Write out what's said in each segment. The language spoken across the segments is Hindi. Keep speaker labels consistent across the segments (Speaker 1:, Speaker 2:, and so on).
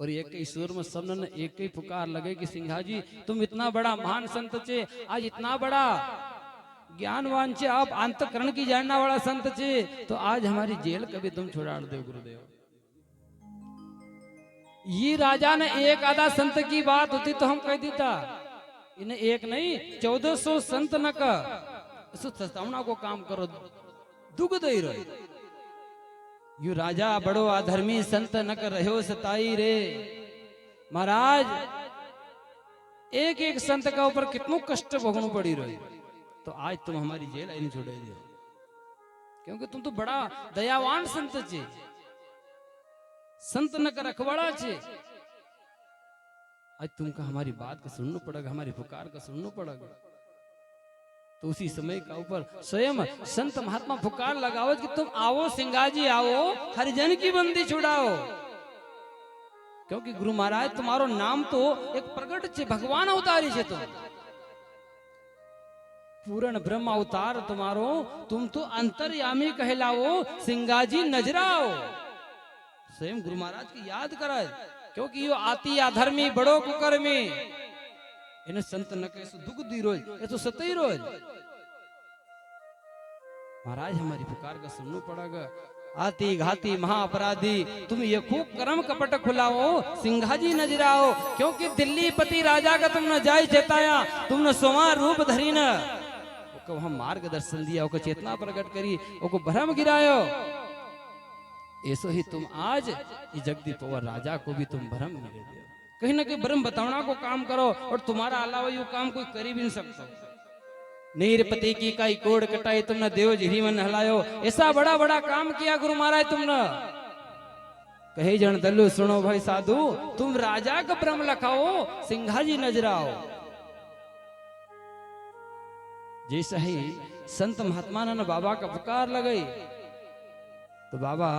Speaker 1: और एक ईश्वर में सब ने एक ही पुकार लगे कि सिंघा जी तुम इतना बड़ा महान संत छे, आज इतना बड़ा ज्ञानवान छे, आप अंतकरण की जानना वाला संत छे, तो आज हमारी जेल कभी तुम छुड़ाड़ दो गुरुदेव। ये राजा ने एक आधा संत की बात होती तो हम कह देता, इन्हें एक नहीं 1400 संत न का सतावना को काम करो दुख दे रहे। यू राजा बड़ो अधर्मी संत न कर रहे सताई रे। महाराज एक एक संत का ऊपर कितनो कष्ट भोगना पड़ी रही, तो आज तुम हमारी जेल नहीं छोड़े दे, क्योंकि तुम तो बड़ा दयावान संत छे, संत न कर रखवाड़ा छे। आज तुमको हमारी बात का सुनना पड़ेगा, हमारी पुकार का सुनना पड़ेगा। तो उसी समय का ऊपर स्वयं संत महात्मा पुकार लगाओ कि तुम आओ सिंघा जी आओ, हरिजन की बंदी छुड़ाओ। क्योंकि गुरु महाराज तुम्हारो नाम तो एक प्रकट छे, भगवान अवतारी छे, पूर्ण ब्रह्म अवतार तुम्हारो, तुम तो अंतर्यामी कहलाओ, सिंघा जी नजराओ। स्वयं गुरु महाराज की याद करे, क्योंकि यो आती अधर्मी बड़ो कुकर्मी, इन्हें संत न कैसे दुख दी रोज, ये तो सतई रोज। महाराज हमारी पुकार का सुनना पड़ेगा। आती घाती महाअपराधी तुम ये खूब कर्म कपट खुलाओ, सिंघा जी नजराओ। क्योंकि दिल्ली पति राजा का तुमने जाय चेताया, तुमने सोमा रूप धरी न वहां मार्गदर्शन दिया, ओको चेतना प्रकट करी, ओको भ्रम गिरायो। ऐसो ही तुम आज ये जगदीप पवार राजा को भी तुम भ्रम गिरे दो, कहीं ना कहीं भ्रम बतावना को काम करो, और तुम्हारा अलावा ये काम कोई कर ही भी नहीं सकता। नीरपति की काई कोड़ कटाई तुमने देव झिरी में नहलायो, ऐसा बड़ा बड़ा काम किया गुरु महाराज तुमने। कहे जन दल्लू सुनो भाई साधु, तुम राजा का भ्रम लखाओ, सिंघा जी नजराओ। जैसा ही संत महात्मा ने बाबा का पुकार लगाई, तो बाबा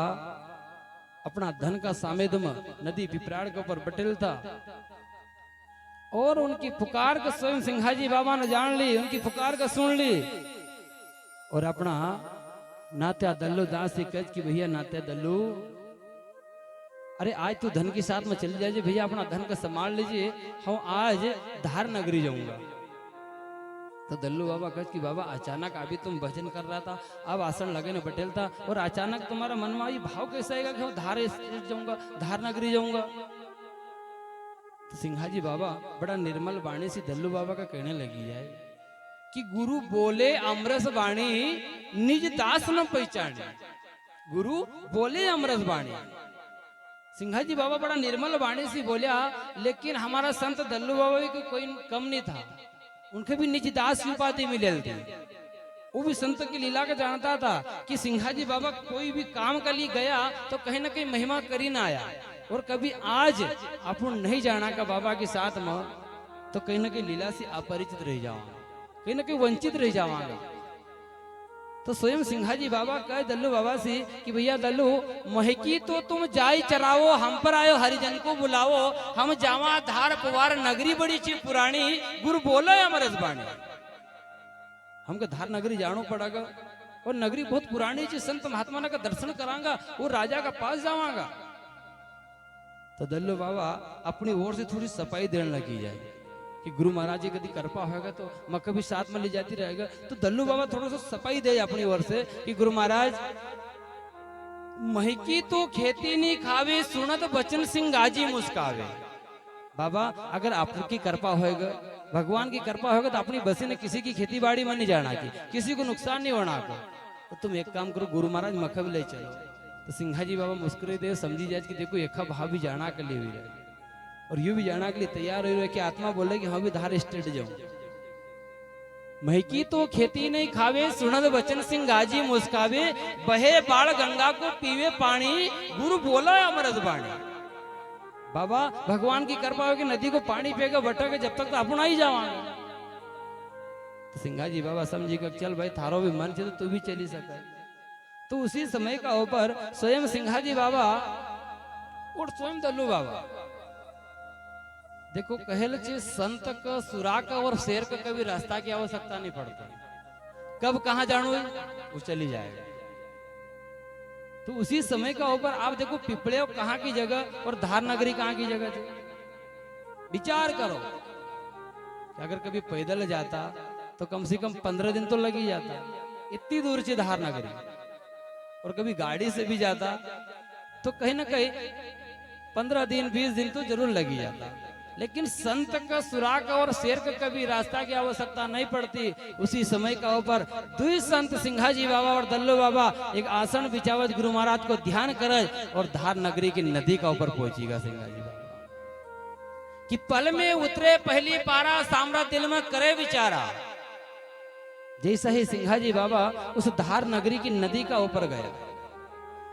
Speaker 1: अपना धन का सामेद में नदी पिपराड़ के ऊपर बटेल था, और उनकी पुकार को स्वयं सिंघाजी बाबा ने जान ली, उनकी पुकार को सुन ली, और अपना नात्या दल्लू दास से कह कि भैया नात्या दल्लू, अरे आज तू धन के साथ में चली जाइए भैया, अपना धन का संभाल लीजिए, हम आज धार नगरी जाऊंगा। तो दल्लू बाबा कह कि बाबा अचानक अभी तुम भजन कर रहा था, अब आसन लगे न बटेल था, और अचानक तुम्हारा मन में ये भाव कैसा आएगा कि धार जाऊंगा, धार नगरी जाऊंगा। तो सिंघाजी बाबा बड़ा निर्मल वाणी से दल्लू बाबा का कहने लगी जाए कि गुरु बोले अमरस वाणी निज दास न पहचाने, गुरु बोले अमरस वाणी। सिंघाजी बाबा बड़ा निर्मल वाणी से बोलिया, लेकिन हमारा संत दल्लू बाबा भी कोई कम नहीं था, उनके भी निज दास की उपाधि मिले थी। वो भी संत की लीला का जानता था कि सिंघाजी बाबा कोई भी काम के लिए गया तो कहीं ना कहीं महिमा करी ना आया, और कभी आज अपन नहीं जाना का बाबा के साथ में, तो कहीं ना कहीं लीला से अपरिचित रह जाओगे, कहीं ना कहीं वंचित रह जाओगे। तो स्वयं सिंघाजी बाबा कहे दल्लू बाबा से कि भैया दल्लू महकी तो तुम जाई चराओ, हम पर आयो हरिजन को बुलाओ, हम जावा धार पुवार नगरी बड़ी ची पुरानी, गुरु बोलो अमरस बाणी। हमको धार नगरी जानो पड़ेगा, और नगरी बहुत पुरानी ची, संत महात्मा का दर्शन करांगा, वो राजा का पास जावांगा। तो दल्लू बाबा अपनी ओर से थोड़ी सफाई देने लगी जाए कि गुरु महाराज जी कभी कृपा होगा तो मैं कभी साथ में ले जाती रहेगा। तो दल्लू बाबा थोड़ा सा सफाई दे अपनी ओर से कि गुरु महाराज महकी तो खेती नहीं खावे, सुनत बचन सिंघाजी मुस्कावे। बाबा अगर आपकी कृपा होएगा, भगवान की कृपा होगा, तो अपनी बसी ने किसी की खेती बाड़ी में नहीं जाना की, किसी को नुकसान नहीं होना को, तो तुम एक काम करो गुरु महाराज मखा भी ले चलो। तो सिंघाजी बाबा मुस्कुराए दे, समझी जाए कि देखो एक भाव भी जाना के लिए हुई है, और यू भी जाना के लिए तैयार हो रहे कि आत्मा बोले कि हम भी धार स्टेट जाऊं। महकी तो खेती नहीं खावे, सुनद बचन सिंघाजी मुस्कावे, बहे बाढ़ गंगा को पीवे पानी, गुरु बोला अमरस बाणी। बाबा भगवान की कृपा होगी, नदी को पानी पिएगा बटेगा, जब तक तो अपन ही जावांगे। तो सिंघाजी बाबा समझी कर चल भाई थारो भी मन से तो तू भी चली सका। तो उसी समय का ऊपर स्वयं सिंघाजी बाबा और स्वयं दल्लू बाबा, देखो कहल चे संत का सुरा का और शेर का कभी रास्ता की आवश्यकता नहीं पड़ता, कब कहां जानो वो चली जाएगा। तो उसी समय का ऊपर आप देखो पिपले कहाँ की जगह और धार नगरी कहाँ की जगह थी। विचार करो कि अगर कभी पैदल जाता तो कम से कम 15 दिन तो लग ही जाता, इतनी दूर से धार नगरी। और कभी गाड़ी से भी जाता तो कहीं ना कहीं 15 दिन 20 दिन तो जरूर लग ही जाता। लेकिन संत का सुराग और शेर का कभी रास्ता की आवश्यकता नहीं पड़ती। उसी समय का ऊपर दुई संत सिंघाजी बाबा और दल्लू बाबा एक आसन बिछावत गुरु महाराज को ध्यान करे और धार नगरी की नदी का ऊपर पहुंचेगा सिंघाजी बाबा कि पल में उतरे पहली पारा साम्राट दिल में करे विचारा। जैसा ही सिंघाजी बाबा उस धार नगरी की नदी का ऊपर गया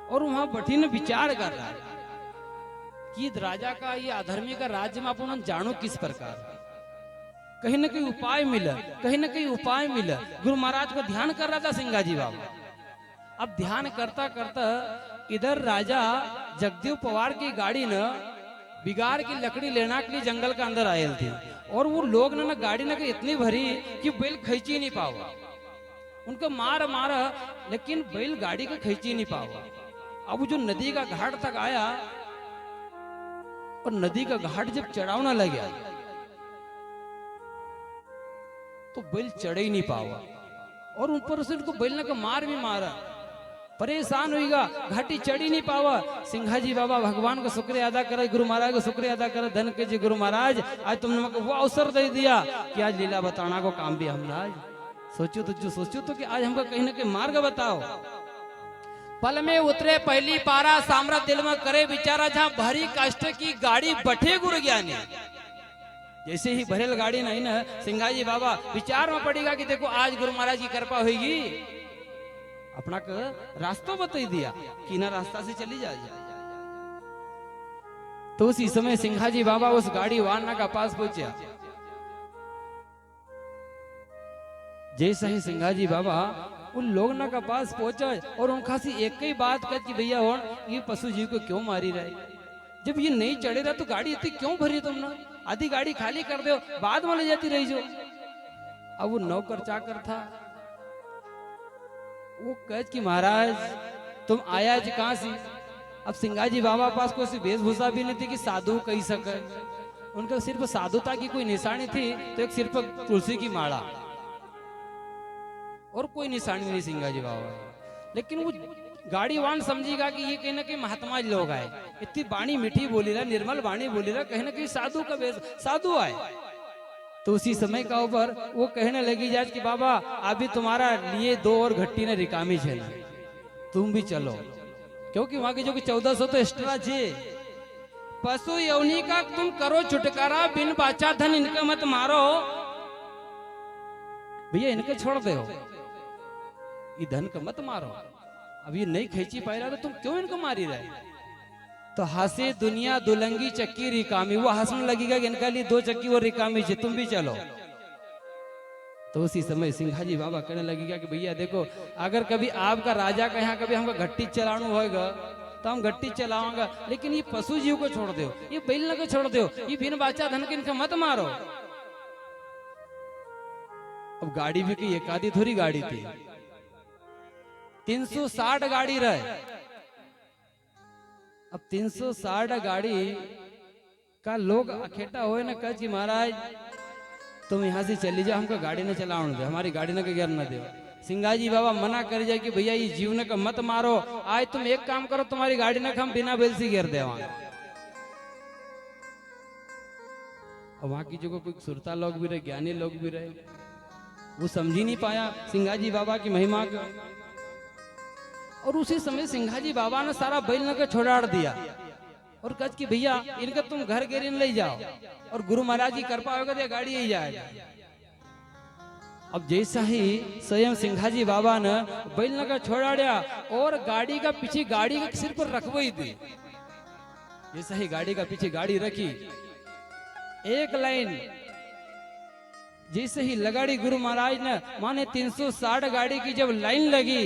Speaker 1: और वहां बैठी ने विचार कर रहा है कि राजा का ये अधर्मी का राज्य में अपन जानो किस प्रकार, कहीं ना कहीं उपाय मिला, कहीं ना कहीं उपाय मिला। गुरु महाराज को ध्यान कर रहा था सिंघाजी बाबा। अब ध्यान करता करता इधर राजा जगदेव पवार की गाड़ी न बिगाड़ की लकड़ी लेना के लिए जंगल के अंदर आये थे और वो लोग ना गाड़ी न इतनी भरी कि बैल खींची नहीं पावा। उनको मार मारा लेकिन बैल गाड़ी को खींची नहीं पावा। अब जो नदी का घाट तक आया और नदी का घाट जब चढ़ावना लगा तो बैल चढ़ ही नहीं पावा और ऊपर से उनको बैल का मार भी मारा। परेशान हुईगा, घाटी चढ़ ही नहीं पावा। सिंघाजी बाबा भगवान का शुक्रिया अदा करे, गुरु महाराज का शुक्रिया अदा करे, धन के जी गुरु महाराज आज तुमने मेरे को वो अवसर दे दिया कि आज लीला बताना को काम भी हमने आज सोचो तो कि आज हमको कहीं ना कहीं मार्ग बताओ। पल में उतरे पहली पारा साम्राट दिल में करे विचारा, जहां भारी कष्ट की गाड़ी बैठे गुरु ज्ञानी। जैसे ही भरेल गाड़ी नहीं ना सिंघाजी बाबा विचार में पड़ेगा कि देखो आज गुरु महाराज की कृपा होगी, अपना रास्ता बता दिया कि ना रास्ता से चली जा। तो उसी समय सिंघाजी बाबा उस गाड़ी वाहन का पास पहुंचा। जैसा ही सिंघाजी बाबा उन लोग ना का पास पहुंचा और उनका सी एक ही बात कर कि भैया और ये पशु जीव को क्यों मारी रहे, जब ये नहीं चढ़े रहा तो गाड़ी इतनी क्यों भरी तुमने, आधी गाड़ी खाली कर दो बाद में ले जाती रही जो। अब वो नौकर चाकर था, वो कह कि महाराज तुम आया जी कहां से। अब सिंघाजी बाबा पास कोई वेशभूषा भी नहीं थी कि साधु कही सके, उनका सिर्फ साधुता की कोई निशानी थी तो एक सिर्फ तुलसी की माला और कोई निशानी नहीं सिंघाजी बाबा। लेकिन वो गाड़ीवान समझेगा कि ये कहीं ना कहीं महात्मा लोग आए, इतनी बाणी मीठी बोली रहा, निर्मल बाणी बोली रहा, कहीं ना कहीं साधु का वेश साधु आए। तो उसी समय का ऊपर वो कहने लगी जाए कि बाबा अभी तुम्हारा लिए 2 और घट्टी ने रिकामी छे, तुम भी चलो, क्योंकि वहां की जो 1400 तो एक्स्ट्रा छे। पशु यौनी का तुम करो छुटकारा, बिन बाचा धन इनका मत मारो। भैया इनके छोड़ दो, ये धन का मत मारो, अब ये नहीं खींची पाए रहा तो तुम क्यों इनको मारी रहे। तो हंसे दुनिया दुलंगी चक्की रिकामी, वो हंसने लगेगा कि इनका लिए 2 चक्की और रिकामी है, तुम भी चलो। तो उसी समय सिंघाजी बाबा कहने लगेगा कि भैया देखो अगर कभी आपका राजा का यहाँ कभी हमको घट्टी चलाना होगा तो हम घट्टी चलाऊंगा, लेकिन ये पशु जीव को छोड़ दो, ये बैल को छोड़ दो, ये बिन बाचा धन के इनका मत मारो। अब गाड़ी भी की एक आधी थोड़ी गाड़ी थी, 360 गाड़ी रहे। अब 360 गाड़ी का लोग अकेटा हो ना कह कि महाराज तुम यहाँ से चली जाओ, हमको गाड़ी न चलाने दे, हमारी गाड़ी न गिर न दे। सिंघाजी बाबा मना कर जाए कि भैया ये जीवन का मत मारो, आज तुम एक काम करो तुम्हारी गाड़ी न हम बिना बैल से गिर दे। वहां की जो कोई सुरता लोग भी रहे, ज्ञानी लोग भी रहे, वो समझ ही नहीं पाया सिंघाजी बाबा की महिमा को। और उसी समय सिंघाजी बाबा ने सारा बैल न छोड़ा दिया और कहा कि भैया इनका तुम घर गेरी ले जाओ और गुरु महाराज की कृपा होगा तो गाड़ी यही जाएगा। अब जैसा ही स्वयं सिंघाजी बाबा ने बैल न छोड़ा दिया और गाड़ी का पीछे गाड़ी के सिर पर रखवाई थी। जैसा ही गाड़ी का पीछे गाड़ी रखी, एक लाइन जैसे ही लगाड़ी गुरु महाराज ने माने 360 गाड़ी की जब लाइन लगी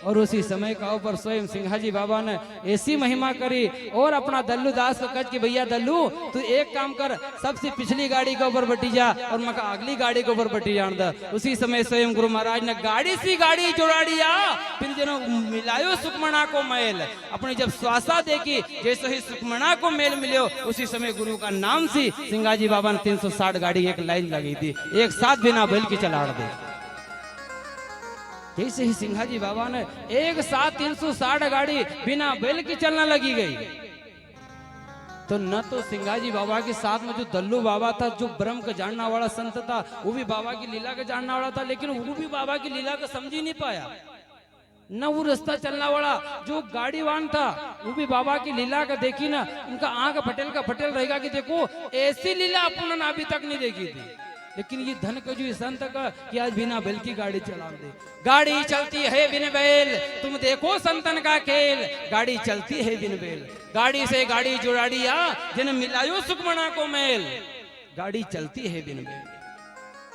Speaker 1: और उसी समय का ऊपर स्वयं सिंघाजी बाबा ने ऐसी महिमा करी और अपना दल्लू दास को कह कि भैया दल्लू तू एक काम कर, सबसे पिछली गाड़ी के ऊपर बटी जा और मका अगली गाड़ी के ऊपर बटी जान दा। उसी समय स्वयं गुरु महाराज ने गाड़ी सी गाड़ी जोड़ाड़िया, फिर जनो मिलायो सुखमणा को मेल। अपनी जब श्वासा देखी जैसे ही सुखमणा को मेल मिलो, उसी समय गुरु का नाम सी सिंघाजी बाबा ने 360 गाड़ी एक लाइन लगी थी, एक साथ बिना बैल की चलाड़ दे। जैसे ही सिंघाजी बाबा ने एक साथ 360 गाड़ी बिना बैल की चलना लगी गई, तो न तो सिंघाजी बाबा के साथ में जो दल्लू बाबा था, जो ब्रह्म का जानने वाला संत था, वो भी बाबा की लीला का जानने वाला था, लेकिन वो भी बाबा की लीला को समझ ही नहीं पाया। न वो रास्ता चलने वाला जो गाड़ीवान था, वो भी बाबा की लीला का देखी ना, उनका आंख फटेल का फटेल रहेगा कि देखो ऐसी लीला अपन अभी तक नहीं देखी थी। लेकिन ये धन का जो संत का कि आज बिना बैल की गाड़ी चला दे। गाड़ी चलती है बिन बैल, तुम देखो संतन का खेल, गाड़ी चलती है बिन बैल। गाड़ी से गाड़ी जुड़ाड़िया, जिन मिलायो सुखमणा को मेल, गाड़ी चलती है बिन बैल।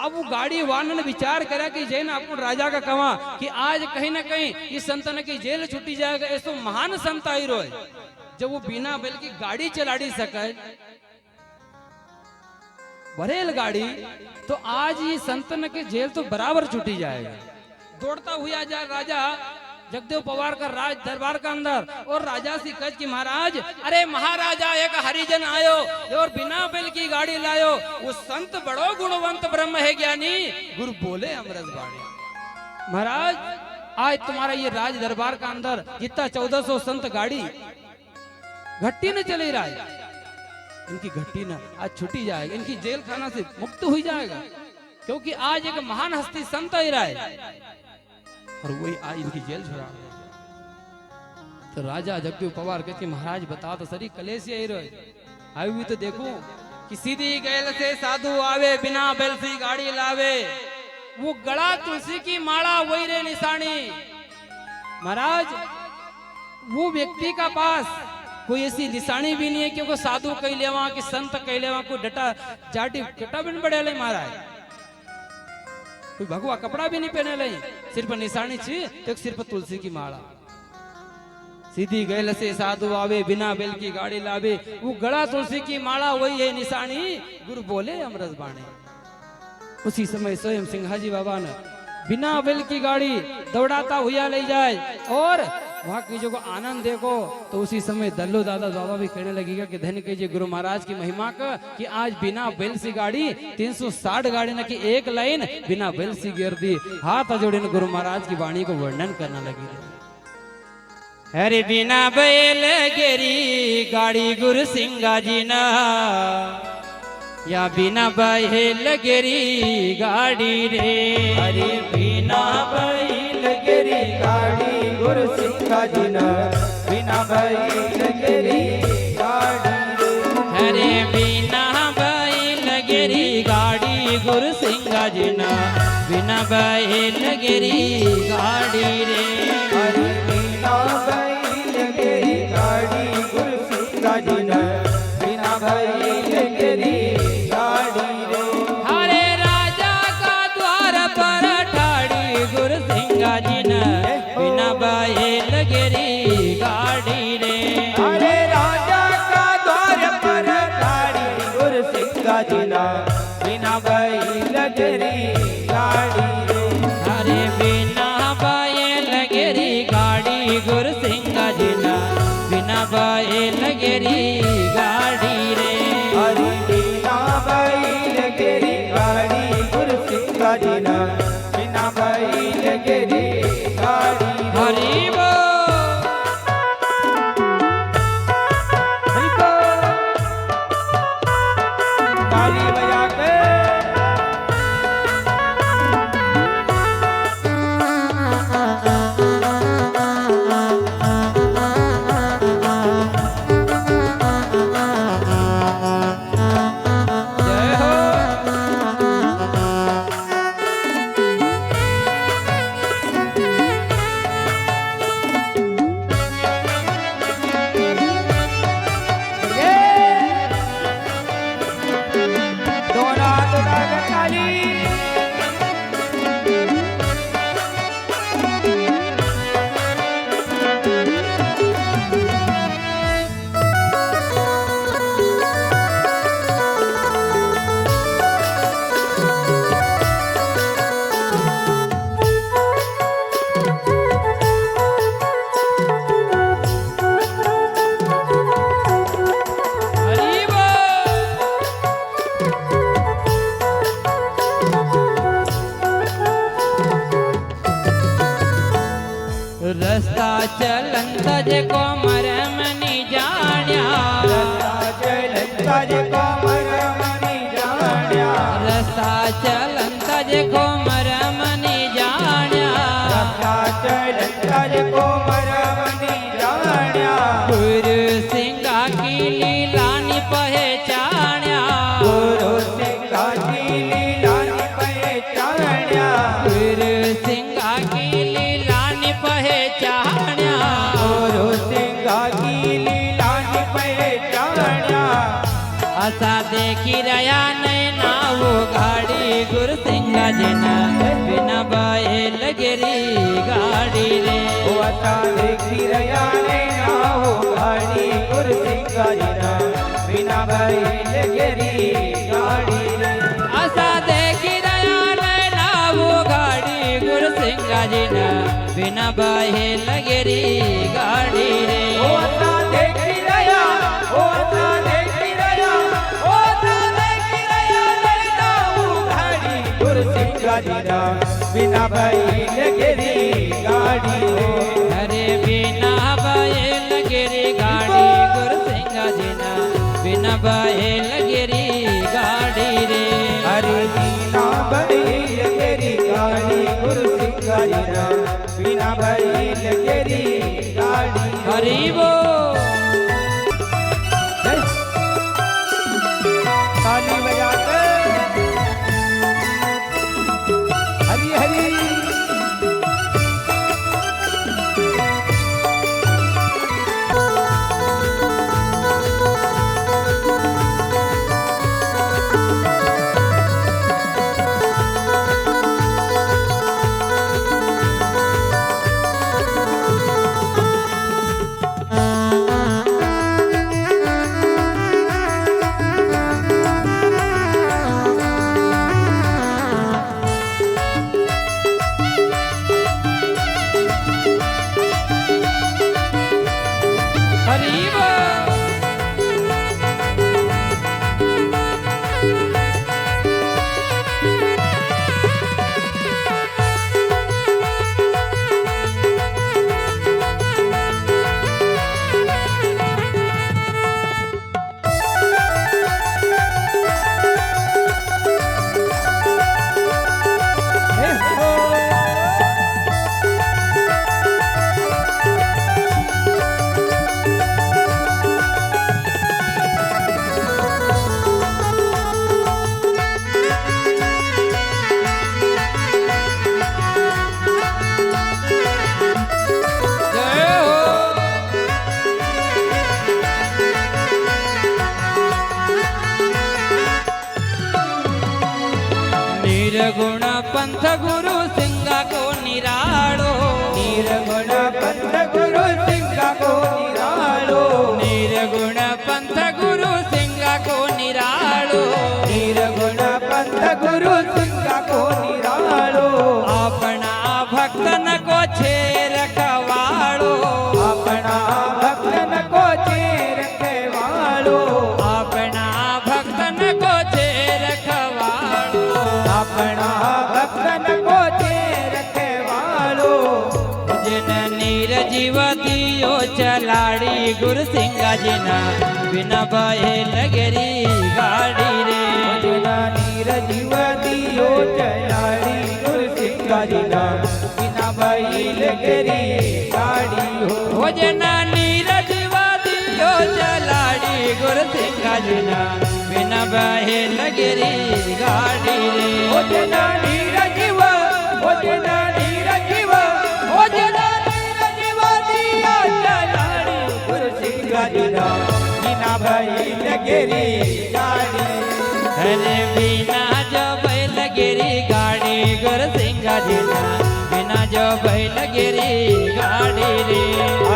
Speaker 1: अब वो गाड़ी वाहन ने विचार करा कि जैन अपन राजा का कहा कि आज कहीं ना कहीं इस संतन की जेल छुट्टी जाएगा, ऐसो महान संत आई रो जब वो बिना बैल की गाड़ी चलाड़ी सके बरेल गाड़ी, तो आज ये संतन के जेल तो बराबर छुट्टी जाएगा। दौड़ता हुआ जा राजा जगदेव पवार का राज दरबार का अंदर, और राजा से कह कि महाराज, अरे महाराजा एक हरिजन आयो और बिना बैल की गाड़ी लायो, वो संत बड़ो गुणवंत ब्रह्म है ज्ञानी, गुरु बोले अमृत बाणी। महाराज आज तुम्हारा ये राज दरबार का अंदर जितना 1400 संत गाड़ी घट्टी न चले रहा है, इनकी घट्टी ना आज छुट्टी जाएगी, इनकी जेल खाना से मुक्त हो जाएगा, क्योंकि आज एक महान हस्ती संत ही रहा है और वही आज इनकी जेल छुड़ा। तो राजा जगदेव पवार कहते महाराज बता तो सरी कलेश ही रहे आई हुई, तो देखो कि सीधी गैल से साधु आवे, बिना बैल से गाड़ी लावे, वो गड़ा तुलसी की माला वही रे निशानी। महाराज वो व्यक्ति का पास कोई ऐसी निशानी भी नहीं है कि वो साधु कह लेवा कि संत कह लेवा, कोई डटा जाटी कटा भी नहीं बढ़े ले महाराज, कोई भगवा कपड़ा भी नहीं पहने लई, सिर पर निशानी छी तो सिर पर तुलसी की माला। सीधी गैल से साधु आवे, बिना बैल की गाड़ी लावे, वो गड़ा तुलसी की माला वही है निशानी, गुरु बोले अमृत बाणी। उसी समय स्वयं सिंघाजी बाबा ने बिना बैल की गाड़ी दौड़ाता हुआ ले जाए, और वहां की जो आनंद देखो, तो उसी समय दल्लू दादा बाबा भी कहने लगेगा कि धन कीजिए गुरु महाराज की महिमा का कि आज बिना बैल सी गाड़ी 360 गाड़ी न कि एक लाइन बिना बैल सी गिर दी। हाथ जोड़े गुरु महाराज की वाणी को वर्णन करने लगी। अरे बिना बैल गिरी गाड़ी गुरु सिंघाजी ना, या बिना बैल गिरी गाड़ी रे,
Speaker 2: अरे बिना बैल गिरी गाड़ी गुरु सिंघाजी ना, बिना बैल गिरी गाड़ी रे।
Speaker 1: अरे बिना बैल गिरी गाड़ी गुरु सिंघाजी ना, बिना बैल गिरी गाड़ी रे।
Speaker 2: अरे बिना बैल गिरी गाड़ी गुरु सिंघाजी ना, बिना बैल गिरी गाड़ी रे।
Speaker 1: हरे राजा का द्वार पर ठाड़ी गुरु सिंघाजी ना, बिना बैल गिरी गाड़ी रे।
Speaker 2: अरे राजा का द्वार पर ठाड़ी गुरु सिंघाजी ना, बिना बैल गिरी गाड़ी रे।
Speaker 1: अरे बिना बैल गिरी गाड़ी गुरु सिंघाजी ना, बिना बैल गिरी गाड़ी रे।
Speaker 2: अरे बिना बैल गिरी गाड़ी गुरु सिंघाजी ना, बिना बैल गिरी गाड़ी रे।
Speaker 1: हरि बोल।
Speaker 2: ताली बजा
Speaker 1: को मरमनी जाण्या
Speaker 2: रस्ता चलंता जे को मरमनी जाण्या
Speaker 1: रस्ता चलंता जे को मरमनी जाण्या
Speaker 2: रस्ता चलंता जे को मरमनी जाण्या
Speaker 1: गुरु सिंगा की लीलानी पहचाण्या
Speaker 2: गुरु सिंगा की लीलानी पहचाण्या
Speaker 1: गुरु सिंगा की लीलानी पहचाण्या
Speaker 2: गुरु सिंगा की लीलानी पहचाण्या
Speaker 1: असा देखी रया नैना वो गाड़ी गुरु सिंगा जिना बिना बैल गिरी गाड़ी रे
Speaker 2: ओ असा देखी रया नैना वो गाड़ी गुरु सिंगा जिना बिना बैल गिरी गाड़ी रे
Speaker 1: असा देखी रया नैना वो गाड़ी गुरु सिंगा जिना बिना बैल गिरी गाड़ी रे
Speaker 2: ओ असा देखी रया ओ असा देखी रया ओ असा देखी रया नैना वो गाड़ी गुरु सिंगा जिना बिना बैल गिरी गाड़ी रे
Speaker 1: अरे बिना बैल गिरी गाड़ी गुरु सिंगा जिना बिना बैल गिरी गाड़ी रे
Speaker 2: हरे बिना बैल गिरी गाड़ी गुरु सिंगा जिना बिना बैल गिरी गाड़ी
Speaker 1: हरि वो
Speaker 2: जय। ताली बजाकर हरी हरी
Speaker 1: हरि वो
Speaker 2: हे हो।
Speaker 1: जय हो निर्गुण पंथ गुरु सिंगा को निराड़ो
Speaker 2: निर्गुण पंथ गुरु सिंगा को निरालो
Speaker 1: निर्गुण पंथ गुरु सिंगा को निराड़ो
Speaker 2: निर्गुण पंथ गुरु सिंगा को निरालो
Speaker 1: अपना भक्तन को छेर खवाड़ो
Speaker 2: अपना भक्तन को चेर के वालो
Speaker 1: अपना भक्तन को छेर खवाड़ो
Speaker 2: अपना भक्तन को चेर के वालो
Speaker 1: जिन नीर जीव दियो चलाड़ी गुरु सिंगा जिना बिना बैल गिरी गाड़ी रे
Speaker 2: जना नीर जीव दियो चलाड़ी गुरु सिंगा जिना बिना बैल गिरी गाड़ी हो
Speaker 1: भोजना नीर जीव दियो चलाड़ी गुरु सिंगा जिना बिना बैल गिरी गाड़ी रे
Speaker 2: ओ जना नीर जीव ओ जना नीर जीव ओ जना नीर जीव दियो चलाड़ी गुरु सिंगा जिना बिना बैल गिरी गाड़ी
Speaker 1: अरे बिना जो बैल गिरी गाड़ी गुरु सिंगा जिना बिना जो बैल गिरी गाड़ी रे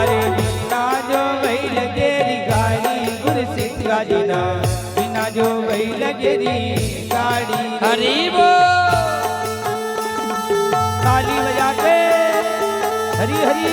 Speaker 2: अरे बिना जो बैल गिरी गाड़ी गुरु सिंगा जिना बिना जो बैल गिरी गाड़ी
Speaker 1: हरि वो
Speaker 2: ताली बजा के हरी हरी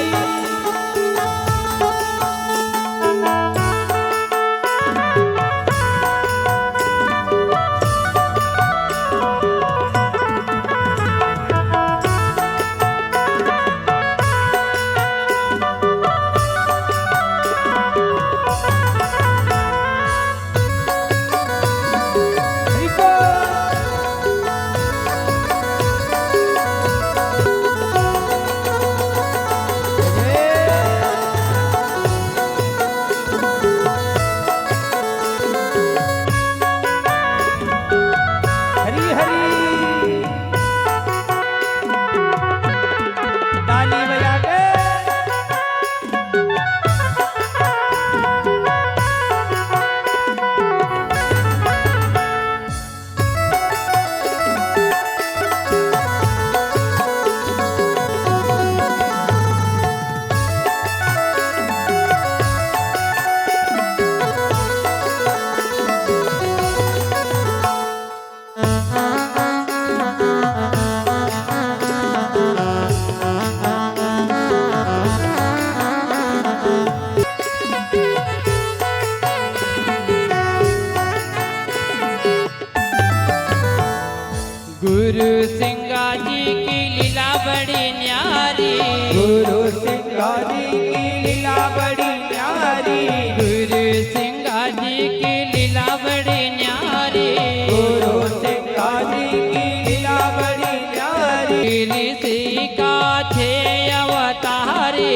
Speaker 2: गुरु सिंगा जी की लीला बड़ी न्यारी,
Speaker 3: गुरु सिंगा जी की लीला बड़ी न्यारी,
Speaker 2: गुरु सिंगा जी की लीला बड़ी न्यारी,
Speaker 3: गुरु सिंगा जी की लीला बड़ी न्यारी,
Speaker 2: ऋषि का छे अवतारी,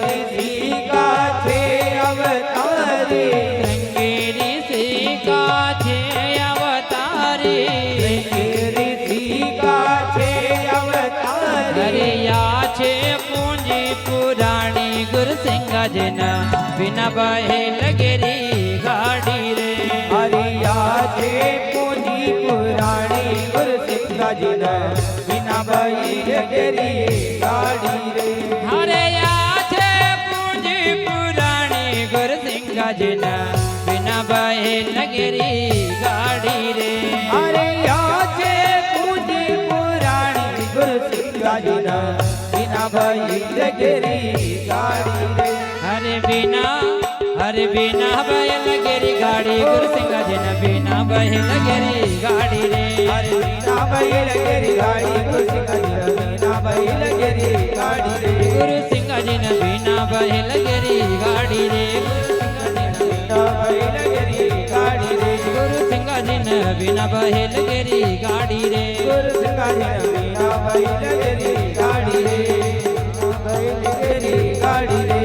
Speaker 3: ऋषि का छे अवतारी,
Speaker 2: ऋषि का छे अवतारी,
Speaker 3: ऋषि का छे अवतारी।
Speaker 2: अरे या छे पूंजी पुराणी गुरु सिंगा जना बिना बहे लगेरी गाड़ी रे,
Speaker 3: हरिया छे पूंजी पुराणी गुरु सिंगा जी ना बिना बही गेरी गाड़ी रे।
Speaker 2: हरे या छे पूंजी पुराणी गुरु सिंगा जना बिना बहे लगेरी गाड़ी रे,
Speaker 3: हरिया छे पूंजी पुराणी गुरु सिंगा जी ना बिना बही गेरी गाड़ी रे।
Speaker 2: हरे बिना बहे लगेरी गाड़ी गुरु सिंगा जना बिना बहे लगेरी गाड़ी रे,
Speaker 3: हरे बिना बही गेरी गाड़ी गुरु सिंगा जी ना बिना बही गेरी गाड़ी रे।
Speaker 2: गुरु सिंगा जना बिना बहे लगेरी गाड़ी रे,
Speaker 3: बिना बही गेरी गाड़ी रे।
Speaker 2: गुरु सिंगा जना बिना बहे लगेरी गाड़ी रे,
Speaker 3: गुरु सिंगा जी ना बिना बही गेरी गाड़ी रे। बही गेरी गाड़ी रे।